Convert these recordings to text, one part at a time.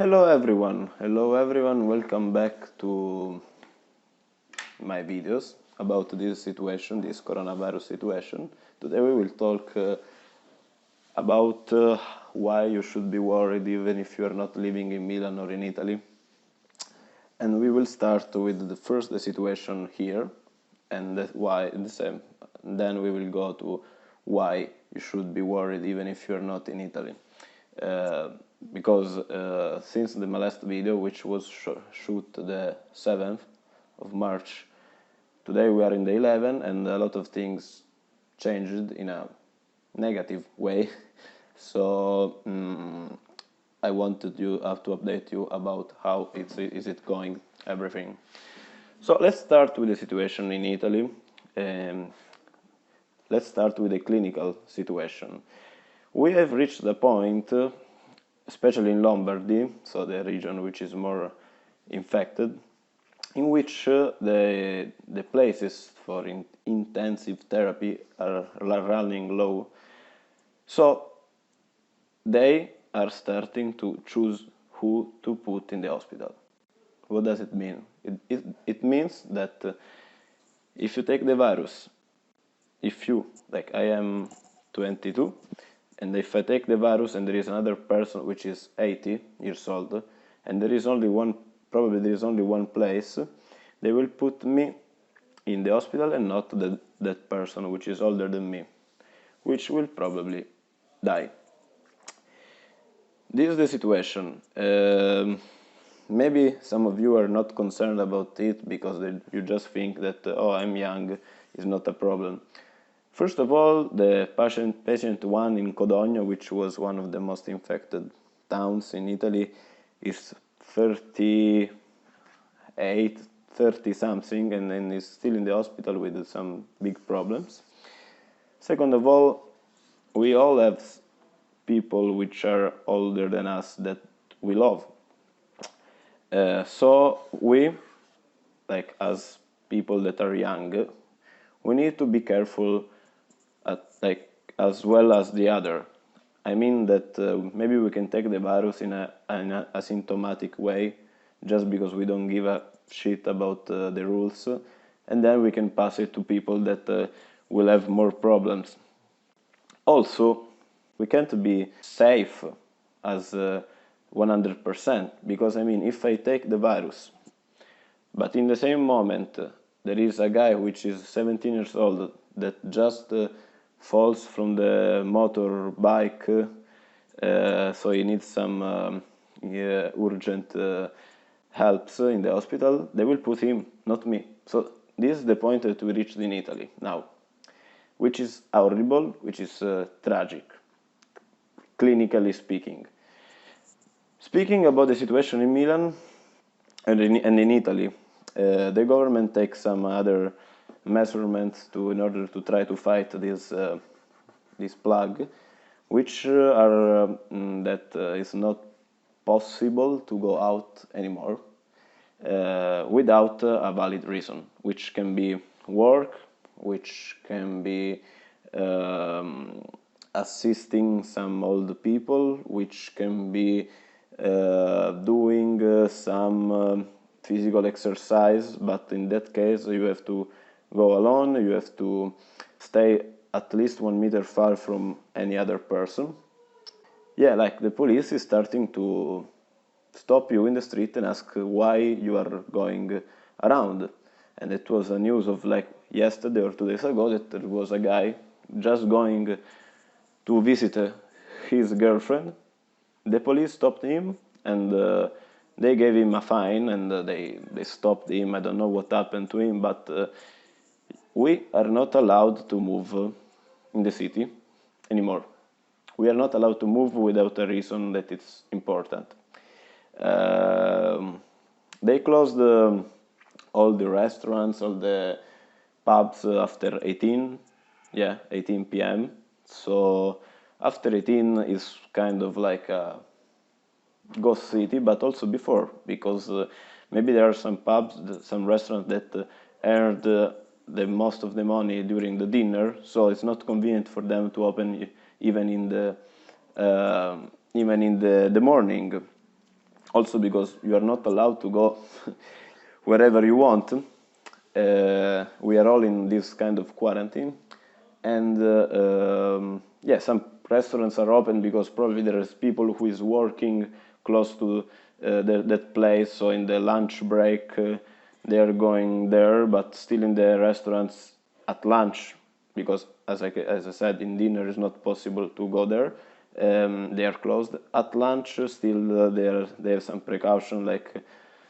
Hello everyone, welcome back to my videos about this situation, this coronavirus situation. Today we will talk about why you should be worried even if you are not living in Milan or in Italy. And we will start with the situation here and why the same. Then we will go to why you should be worried even if you are not in Italy. Because since my last video, which was shoot the 7th of March, today we are in the 11th and a lot of things changed in a negative way. So I wanted you to update you about how is it going, everything. So let's start with the situation in Italy. Let's start with the clinical situation. We have reached the point, especially in Lombardy, so the region which is more infected, in which the places for intensive therapy are running low. So they are starting to choose who to put in the hospital. What does it mean? It means that if you take the virus, if you, like I am 22, and if I take the virus and there is another person which is 80 years old, and there is only one, probably there is only one place, they will put me in the hospital and not that person which is older than me, which will probably die. This is the situation. Maybe some of you are not concerned about it because you just think that, oh, I'm young, it's not a problem. First of all, the patient 1 in Codogno, which was one of the most infected towns in Italy, is 38, 30 something, and then is still in the hospital with some big problems. Second of all, we all have people which are older than us that we love. So we, like as people that are young, we need to be careful as well as the other. I mean that maybe we can take the virus in an asymptomatic way, just because we don't give a shit about the rules, and then we can pass it to people that will have more problems. Also, we can't be safe as 100%, because I mean, if I take the virus, but in the same moment there is a guy which is 17 years old that just falls from the motorbike, so he needs some urgent helps in the hospital, they will put him, not me. So this is the point that we reached in Italy now, which is horrible, which is tragic, clinically speaking. Speaking about the situation in Milan and in Italy, the government takes some other measurements in order to try to fight this plague, which are that it's not possible to go out anymore without a valid reason, which can be work, which can be assisting some old people, which can be doing some physical exercise, but in that case you have to go alone, you have to stay at least 1 meter far from any other person. Yeah, like the police is starting to stop you in the street and ask why you are going around. And it was a news of like yesterday or 2 days ago that there was a guy just going to visit his girlfriend. The police stopped him and they gave him a fine, and they stopped him. I don't know what happened to him, but we are not allowed to move in the city anymore. We are not allowed to move without a reason that it's important. They closed all the restaurants, all the pubs after 18 p.m. So after 18 is kind of like a ghost city, but also before, because maybe there are some pubs, some restaurants that earned the most of the money during the dinner, so it's not convenient for them to open even in the morning. also because you are not allowed to go wherever you want. We are all in this kind of quarantine, and yeah, some restaurants are open because probably there is people who is working close to that place, so in the lunch break they are going there, but still in the restaurants at lunch, because as I said, in dinner is not possible to go there. They are closed at lunch. Still, they have some precaution, like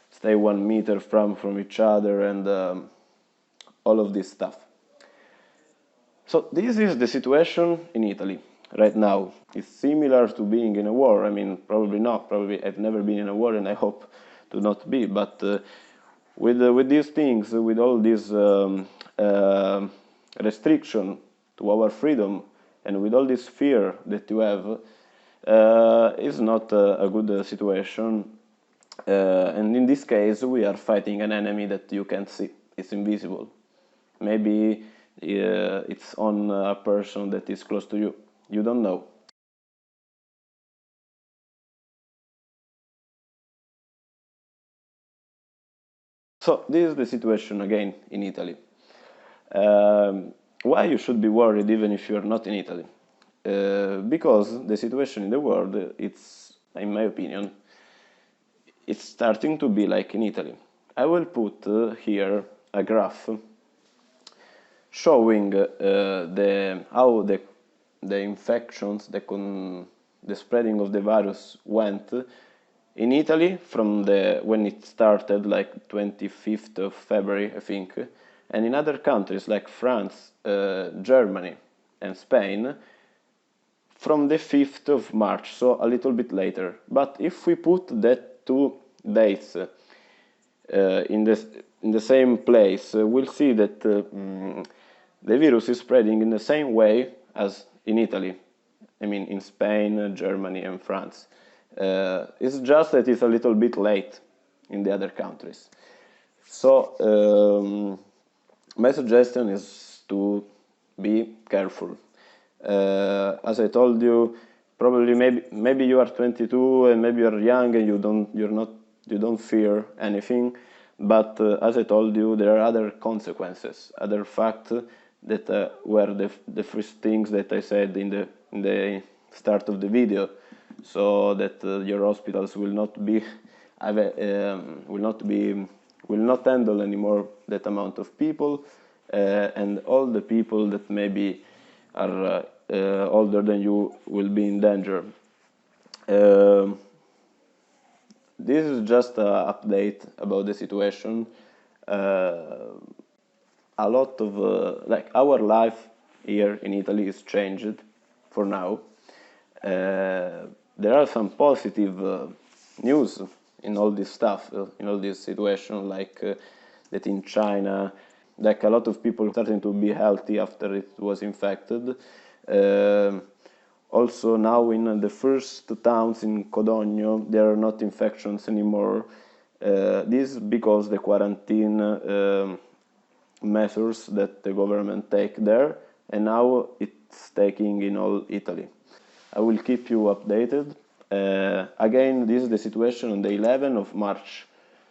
stay 1 meter from each other, and all of this stuff. So this is the situation in Italy right now. It's similar to being in a war. I mean, probably not. Probably I've never been in a war, and I hope to not be. But with these things, with all this restriction to our freedom, and with all this fear that you have, is not a good situation. And in this case, we are fighting an enemy that you can't see. It's invisible. Maybe it's on a person that is close to you. You don't know. So this is the situation again in Italy. Why you should be worried even if you are not in Italy? Because the situation in the world, it's, in my opinion, it's starting to be like in Italy. I will put here a graph showing how the infections, the spreading of the virus went in Italy from when it started, like 25th of February, I think, and in other countries like France, Germany, and Spain from the 5th of March, so a little bit later. But if we put that two dates in the same place, we'll see that the virus is spreading in the same way as in Italy. I mean, in Spain, Germany, and France. It's just that it's a little bit late in the other countries. So my suggestion is to be careful. As I told you, probably maybe you are 22 and maybe you are young and you don't fear anything. But as I told you, there are other consequences, other facts that were the first things that I said in the start of the video, so that your hospitals will not handle anymore that amount of people, and all the people that maybe are older than you will be in danger. This is just an update about the situation. A lot of like our life here in Italy is changed for now. There are some positive news in all this stuff, in all this situation, like that in China, like a lot of people starting to be healthy after it was infected. Also now in the first towns in Codogno, there are not infections anymore. This is because the quarantine measures that the government take there, and now it's taking in all Italy. I will keep you updated. Again, this is the situation on the 11th of March.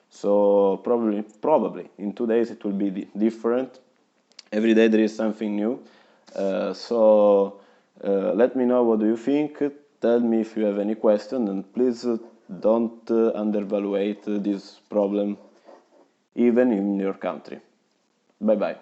So probably in 2 days it will be different. Every day there is something new. Let me know what do you think. Tell me if you have any question, and please don't undervalue this problem even in your country. Bye bye.